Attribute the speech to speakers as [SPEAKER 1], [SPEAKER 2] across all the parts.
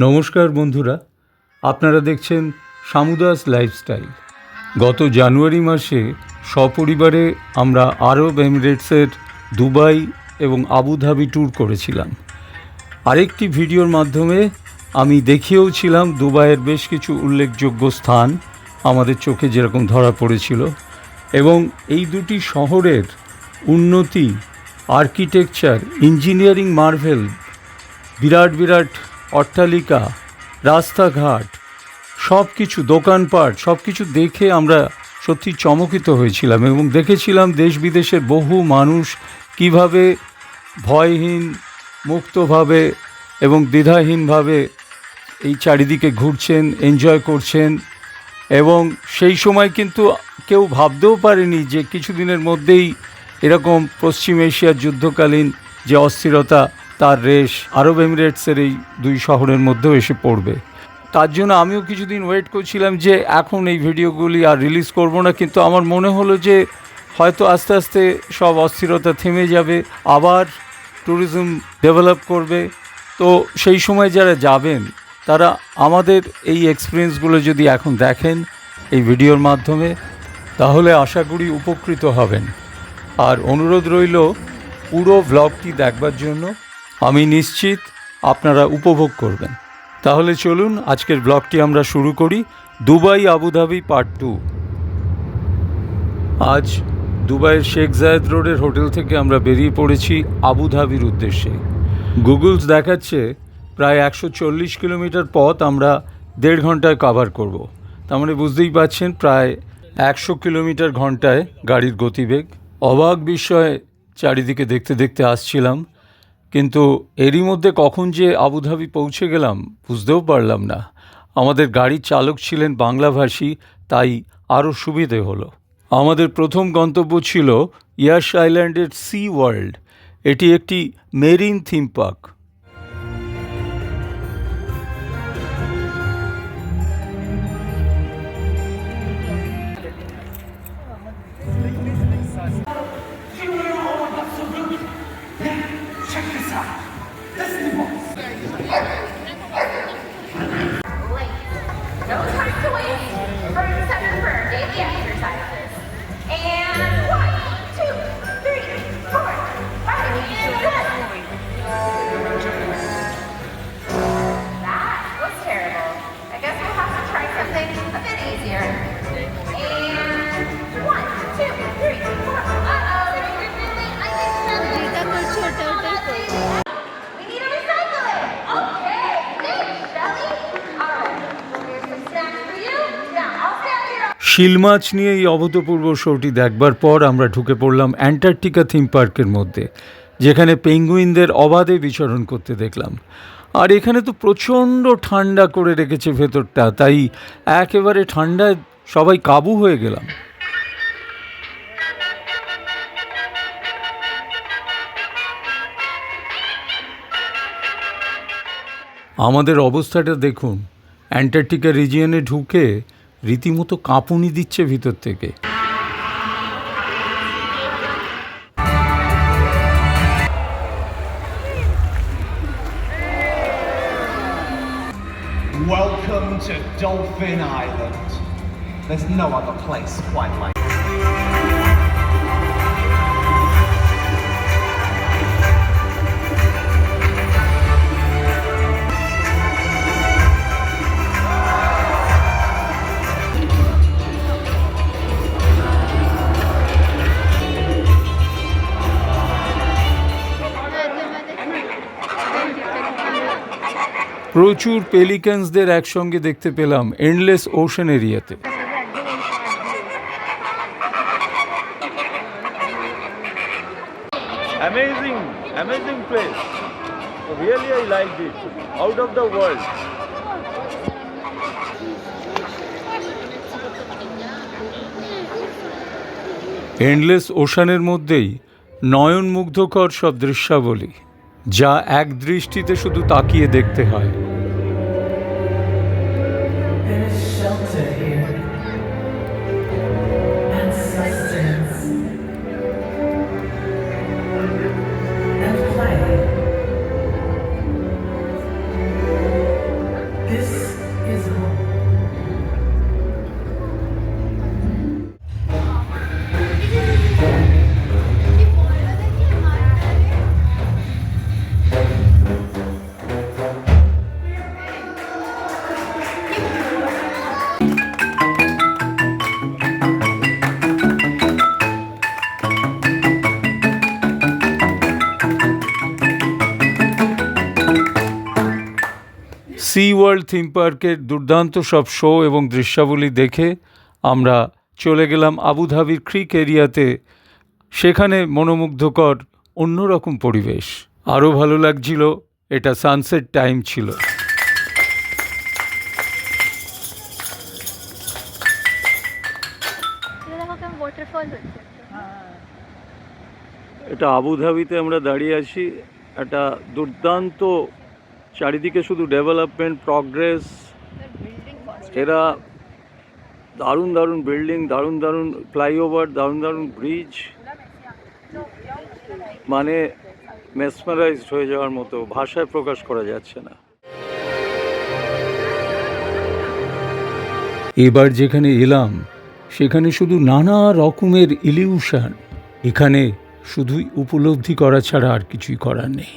[SPEAKER 1] নমস্কার বন্ধুরা, আপনারা দেখছেন শামুদাস লাইফস্টাইল। গত জানুয়ারি মাসে সপরিবারে আমরা আরব এমিরেটসের দুবাই এবং আবুধাবি ট্যুর করেছিলাম। আরেকটি ভিডিওর মাধ্যমে আমি দেখিয়েও ছিলাম দুবাইয়ের বেশ কিছু উল্লেখযোগ্য স্থান আমাদের চোখে যেরকম ধরা পড়েছিল, এবং এই দুটি শহরের উন্নতি, আর্কিটেকচার, ইঞ্জিনিয়ারিং মার্ভেল, বিরাট বিরাট অট্টালিকা, রাস্তাঘাট, সব কিছু, দোকানপাট, সব কিছু দেখে আমরা সত্যি চমকিত হয়েছিলাম এবং দেখেছিলাম দেশ বিদেশের বহু মানুষ কিভাবে ভয়হীন, মুক্তভাবে এবং দ্বিধাহীনভাবে এই চারিদিকে ঘুরছেন, এনজয় করছেন। এবং সেই সময় কিন্তু কেউ ভাবতেও পারেনি যে কিছুদিনের মধ্যেই এরকম পশ্চিম এশিয়ার যুদ্ধকালীন যে অস্থিরতা, তার রেশ আরব এমিরেটসের এই দুই শহরের মধ্যেও এসে পড়বে। তার জন্য আমিও কিছুদিন ওয়েট করছিলাম যে এখন এই ভিডিওগুলি আর রিলিজ করব না, কিন্তু আমার মনে হলো যে হয়তো আস্তে আস্তে সব অস্থিরতা থেমে যাবে, আবার ট্যুরিজম ডেভেলপ করবে। তো সেই সময় যারা যাবেন তারা আমাদের এই এক্সপিরিয়েন্সগুলো যদি এখন দেখেন এই ভিডিওর মাধ্যমে, তাহলে আশা করি উপকৃত হবেন। আর অনুরোধ রইল পুরো ভ্লগটি দেখবার জন্য, আমি নিশ্চিত আপনারা উপভোগ করবেন। তাহলে চলুন আজকের ব্লগটি আমরা শুরু করি। Dubai Abu Dhabi part 2। আজ দুবাইয়ের শেখ জায়েদ রোডের হোটেল থেকে আমরা বেরিয়ে পড়েছি আবুধাবির উদ্দেশ্যে। গুগলস দেখাচ্ছে প্রায় 140 কিলোমিটার পথ আমরা 1.5 ঘন্টায় কভার করব। তার মানে বুঝতেই পারছেন প্রায় 100 কিলোমিটার ঘন্টায় গাড়ির গতিবেগ। অবাক বিষয় চারিদিকে দেখতে দেখতে আসছিলাম, কিন্তু এরই মধ্যে কখন যে আবুধাবি পৌঁছে গেলাম বুঝতেও পারলাম না। আমাদের গাড়ির চালক ছিলেন বাংলাভাষী, তাই আরও সুবিধে হলো। আমাদের প্রথম গন্তব্য ছিল ইয়াশ আইল্যান্ডের সি ওয়ার্ল্ড। এটি একটি মেরিন থিম পার্ক। শিল মাছ নিয়ে এই অভূতপূর্ব শোটি দেখবার পর আমরা ঢুকে পড়লাম অ্যান্টার্কটিকা থিম পার্কের মধ্যে, যেখানে পেঙ্গুইনদের অবাধে বিচরণ করতে দেখলাম। আর এখানে তো প্রচণ্ড ঠান্ডা করে রেখেছে ভেতরটা, তাই একেবারে ঠান্ডায় সবাই কাবু হয়ে গেলাম। আমাদের অবস্থাটা দেখুন, অ্যান্টার্কটিকা রিজিয়নে ঢুকে রীতিমতো কাঁপুনি দিচ্ছে ভিতর থেকে।
[SPEAKER 2] Welcome to Dolphin Island. There's no other place quite like it.
[SPEAKER 1] প্রচুর পেলিক্যান্সদের একসঙ্গে দেখতে পেলাম এন্ডলেস ওশান এরিয়াতে।
[SPEAKER 3] Amazing place. Really, I like it. Out of the world.
[SPEAKER 1] Endless ওশানের মধ্যেই নয়নমুগ্ধকর সব দৃশ্যাবলী, যা এক দৃষ্টিতে শুধু তাকিয়ে দেখতে হয়।
[SPEAKER 4] This is home.
[SPEAKER 1] Sea World theme পার্কের দুর্দান্ত সব শো এবং দৃশ্যাবলী দেখে আমরা চলে গেলাম আবুধাবির ক্রিক এরিয়াতে। সেখানে মনোমুগ্ধকর অন্যরকম পরিবেশ। আরও ভালো লাগছিল, এটা সানসেট টাইম ছিল। এটা আবুধাবিতে আমরা দাঁড়িয়ে আছি। একটা দুর্দান্ত, চারিদিকে শুধু ডেভেলপমেন্ট, প্রগ্রেস। এরা দারুণ দারুণ বিল্ডিং, দারুণ দারুণ ফ্লাইওভার, দারুণ দারুণ ব্রিজ, মানে মেসমারাইজড হয়ে যাওয়ার মতো, ভাষায় প্রকাশ করা যাচ্ছে না। এবার যেখানে এলাম সেখানে শুধু নানা রকমের ইলিউশন। এখানে শুধুই উপলব্ধি করা ছাড়া আর কিছুই করার নেই।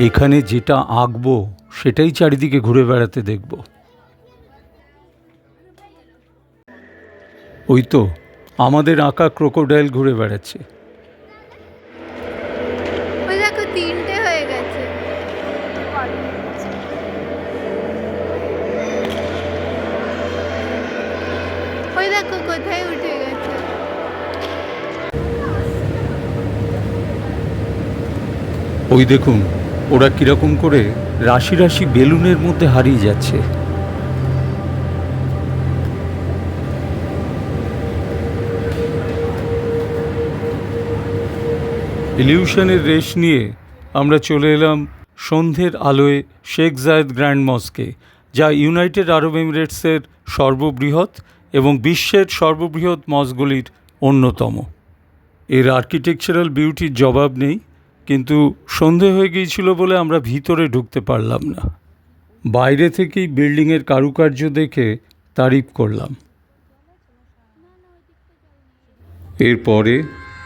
[SPEAKER 1] এখানে যেটা আঁকবো সেটাই চারিদিকে ঘুরে বেড়াতে দেখব। ওই তো আমাদের আঁকা ক্রোকোডাইল ঘুরে বেড়াচ্ছে।
[SPEAKER 5] ওই দেখো 3টে হয়ে গেছে। ওই দেখো কোথায় উঠে গেছে।
[SPEAKER 1] ওই দেখুন ওরা কিরকম করে রাশি রাশি বেলুনের মধ্যে হারিয়ে যাচ্ছে। ইলিউশনের রেশ নিয়ে আমরা চলে এলাম সন্ধ্যের আলোয় শেখ জায়েদ গ্র্যান্ড মস্কে, যা ইউনাইটেড আরব এমিরেটসের সর্ববৃহৎ এবং বিশ্বের সর্ববৃহৎ মসগুলির অন্যতম। এর আর্কিটেকচারাল বিউটির জবাব নেই, কিন্তু সন্ধে হয়ে গিয়েছিল বলে আমরা ভিতরে ঢুকতে পারলাম না। বাইরে থেকেই বিল্ডিংয়ের কারুকার্য দেখে তারিফ করলাম। এরপরে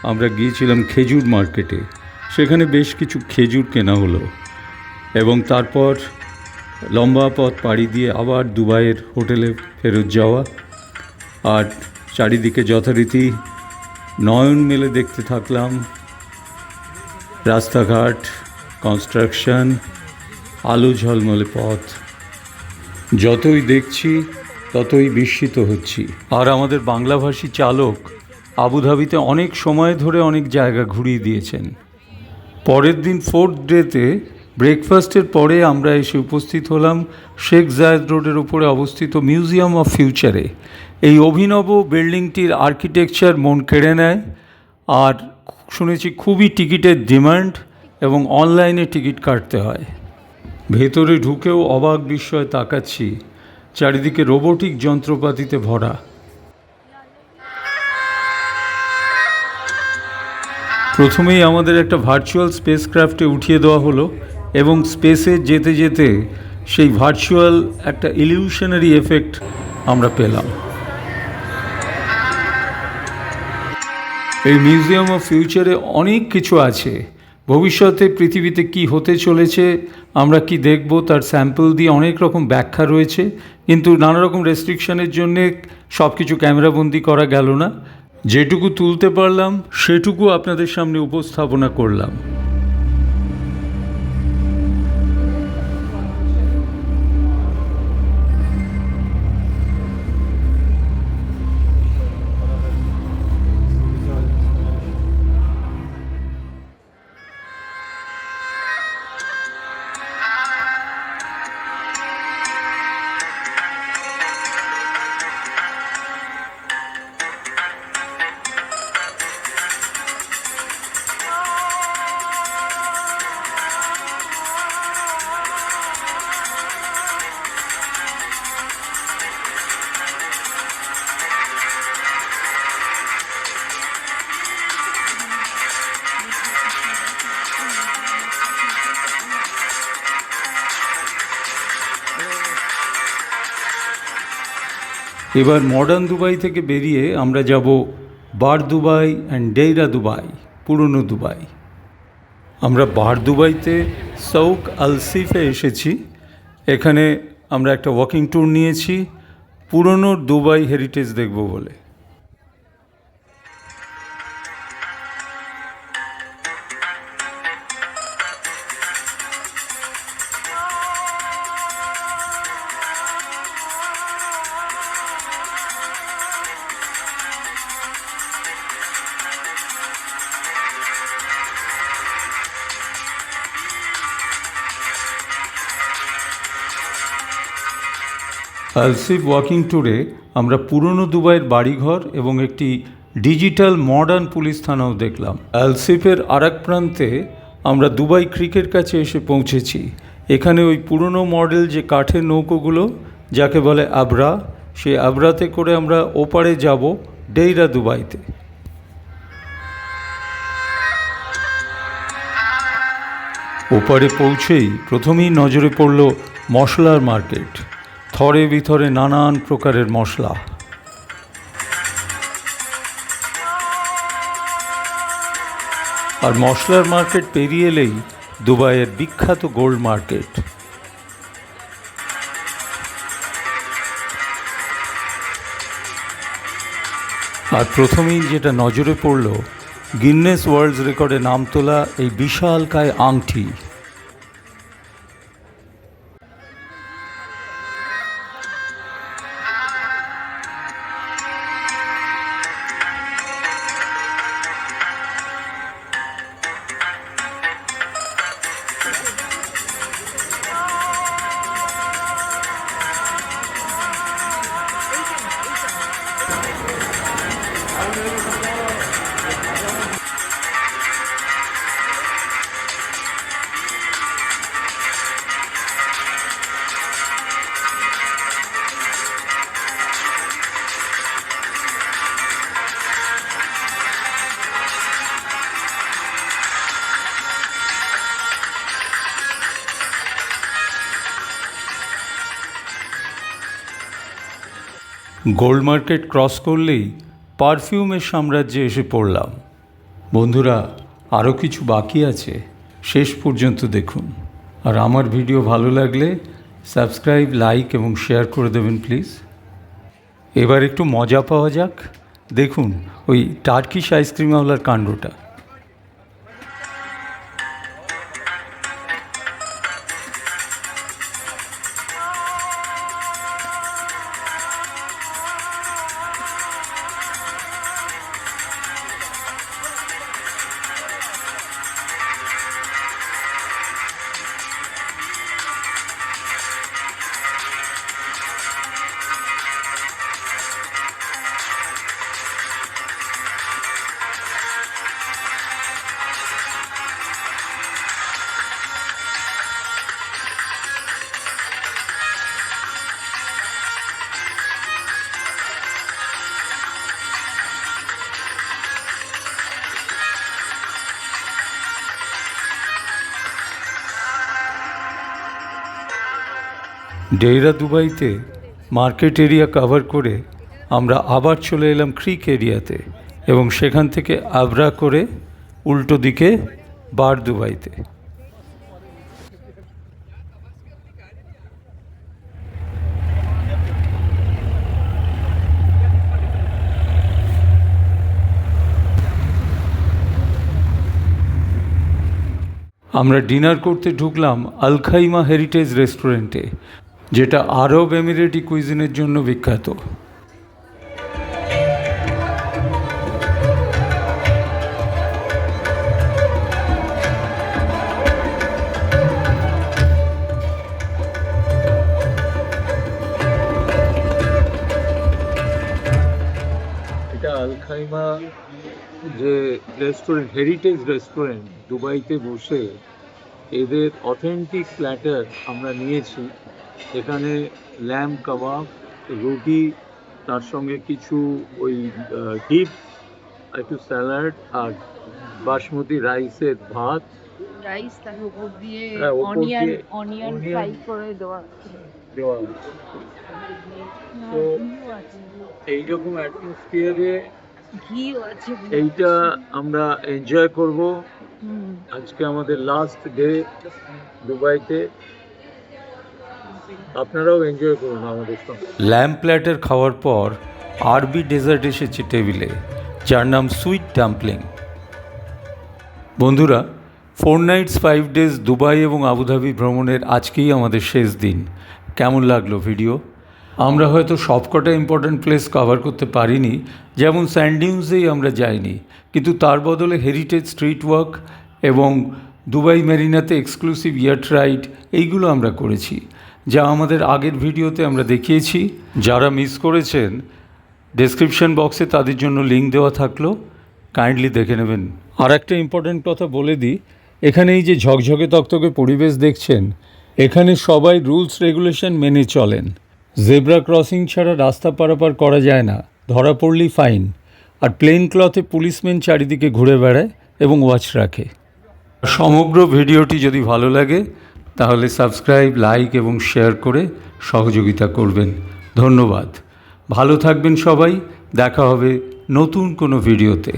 [SPEAKER 1] আমরা গিয়েছিলাম খেজুর মার্কেটে। সেখানে বেশ কিছু খেজুর কেনা হলো এবং তারপর লম্বা পথ পাড়ি দিয়ে আবার দুবাইয়ের হোটেলে ফেরত যাওয়া। আর চারিদিকে যথারীতি নয়ন মেলে দেখতে থাকলাম রাস্তাঘাট, কনস্ট্রাকশন, আলো ঝলমলে পথ। যতই দেখছি ততই বিস্মিত হচ্ছি। আর আমাদের বাংলাভাষী চালক আবুধাবিতে অনেক সময় ধরে অনেক জায়গা ঘুরিয়ে দিয়েছেন। পরের দিন 4th ডেতে ব্রেকফাস্টের পরে আমরা এসে উপস্থিত হলাম শেখ জায়েদ রোডের উপরে অবস্থিত মিউজিয়াম অফ ফিউচারে। এই অভিনব বিল্ডিংটির আর্কিটেকচার মন কেড়ে নেয়। আর শুনেছি খুবই টিকিটের ডিমান্ড এবং অনলাইনে টিকিট কাটতে হয়। ভেতরে ঢুকেও অবাক বিস্ময়ে তাকাচ্ছি, চারিদিকে রোবোটিক যন্ত্রপাতিতে ভরা। প্রথমেই আমাদের একটা ভার্চুয়াল স্পেসক্রাফটে উঠিয়ে দেওয়া হলো এবং স্পেসে যেতে যেতে সেই ভার্চুয়াল একটা ইলিউশনারি এফেক্ট আমরা পেলাম। এই মিউজিয়াম অফ ফিউচারে অনেক কিছু আছে। ভবিষ্যতে পৃথিবীতে কি হতে চলেছে, আমরা কি দেখব, তার স্যাম্পল দিয়ে অনেক রকম ব্যাখ্যা রয়েছে, কিন্তু নানা রকম রেস্ট্রিকশনের জন্যে সব কিছু ক্যামেরাবন্দি করা গেল না। যেটুকু তুলতে পারলাম সেটুকু আপনাদের সামনে উপস্থাপনা করলাম। এবার মডার্ন দুবাই থেকে বেরিয়ে আমরা যাব বার দুবাই অ্যান্ড ডেইরা দুবাই, পুরনো দুবাই। আমরা বার দুবাইতে সৌক আলসিফে এসেছি। এখানে আমরা একটা ওয়াকিং ট্যুর নিয়েছি পুরনো দুবাই হেরিটেজ দেখব বলে। আলসিফ ওয়াকিং ট্যুরে আমরা পুরনো দুবাইয়ের বাড়িঘর এবং একটি ডিজিটাল মডার্ন পুলিশ থানাও দেখলাম। আলসিফের আরেক প্রান্তে আমরা দুবাই ক্রিকের কাছে এসে পৌঁছেছি। এখানে ওই পুরনো মডেল যে কাঠের নৌকোগুলো যাকে বলে আবরা, সেই আবরাতে করে আমরা ওপারে যাব ডেইরা দুবাইতে। ওপারে পৌঁছেই প্রথমেই নজরে পড়ল মশলার মার্কেট। থরে বিথরে নানান প্রকারের মশলা। আর মশলার মার্কেট পেরিয়ে এলেই দুবাইয়ের বিখ্যাত গোল্ড মার্কেট। আর প্রথমেই যেটা নজরে পড়ল গিনেস ওয়ার্ল্ড রেকর্ডে নাম তোলা এই বিশালকায় আংটি। গোল্ড মার্কেট ক্রস করলেই পারফিউমের সাম্রাজ্যে এসে পড়লাম। বন্ধুরা, আরও কিছু বাকি আছে, শেষ পর্যন্ত দেখুন। আর আমার ভিডিও ভালো লাগলে সাবস্ক্রাইব, লাইক এবং শেয়ার করে দেবেন প্লিজ। এবার একটু মজা পাওয়া যাক। দেখুন ওই টার্কিশ আইসক্রিমওয়ালার কাণ্ডটা। ডেইরা দুবাইতে মার্কেট এরিয়া কভার করে আমরা আবার চলে এলাম ক্রিক এরিয়াতে এবং সেখান থেকে আবরা করে উল্টো দিকে বার দুবাইতে। আমরা ডিনার করতে ঢুকলাম আল খাইমা হেরিটেজ রেস্টুরেন্টে, যেটা আরব এমিরেটি কুইজিনের জন্য বিখ্যাত। এটা আল খাইমা যে রেস্টুরেন্ট, হেরিটেজ রেস্টুরেন্ট, দুবাইতে বসে এদের অথেন্টিক প্ল্যাটার আমরা নিয়েছি। এখানে ল্যাম্ব কাবাব, রুটি, তার সঙ্গে কিছু ওই ডিপ, একটু স্যালাড আর বাসমতি রাইসের ভাত।
[SPEAKER 4] রাইস তার উপর দিয়ে
[SPEAKER 1] হ্যাঁ, উপর
[SPEAKER 4] অনিয়ন
[SPEAKER 1] দিয়ে
[SPEAKER 4] অনিয়ন
[SPEAKER 1] onion
[SPEAKER 4] ফ্রাই করে দেওয়া
[SPEAKER 1] দেওয়া হয়েছে। তো এইরকম অ্যাটমসফিয়ারে
[SPEAKER 4] ঘিও আছে
[SPEAKER 1] এইটা আমরা এনজয় করব।
[SPEAKER 4] হুম।
[SPEAKER 1] আজকে আমাদের লাস্ট ডে দুবাইতে, আপনারাও এনজয় করুন আমাদের সঙ্গে। ল্যাম্প প্ল্যাটার খাওয়ার পর আরবি ডেজার্ট এসেছে টেবিলে, যার নাম সুইট ডাম্পলিং। বন্ধুরা, 4 nights 5 days দুবাই এবং আবুধাবি ভ্রমণের আজকেই আমাদের শেষ দিন। কেমন লাগলো ভিডিও? আমরা হয়তো সবকটা ইম্পর্ট্যান্ট প্লেস কভার করতে পারিনি, যেমন স্যান্ডিউন্সেই আমরা যাইনি, কিন্তু তার বদলে হেরিটেজ স্ট্রিট ওয়াক এবং দুবাই মেরিনাতে এক্সক্লুসিভ ইয়াট রাইড, এইগুলো আমরা করেছি, যা আমাদের আগের ভিডিওতে আমরা দেখিয়েছি। যারা মিস করেছেন, ডেসক্রিপশন বক্সে তাদের জন্য লিঙ্ক দেওয়া থাকলো, কাইন্ডলি দেখে নেবেন। আর একটা ইম্পর্ট্যান্ট কথা বলে দিই, এখানে এই যে ঝকঝকে তকতকে পরিবেশ দেখছেন, এখানে সবাই রুলস রেগুলেশন মেনে চলেন। জেব্রা ক্রসিং ছাড়া রাস্তা পারাপার করা যায় না, ধরা পড়লেই ফাইন। আর প্লেন ক্লথে পুলিশম্যান চারিদিকে ঘুরে বেড়ায় এবং ওয়াচ রাখে। সমগ্র ভিডিওটি যদি ভালো লাগে তাহলে সাবস্ক্রাইব, লাইক এবং শেয়ার করে সহযোগিতা করবেন। ধন্যবাদ। ভালো থাকবেন সবাই। দেখা হবে নতুন কোনো ভিডিওতে।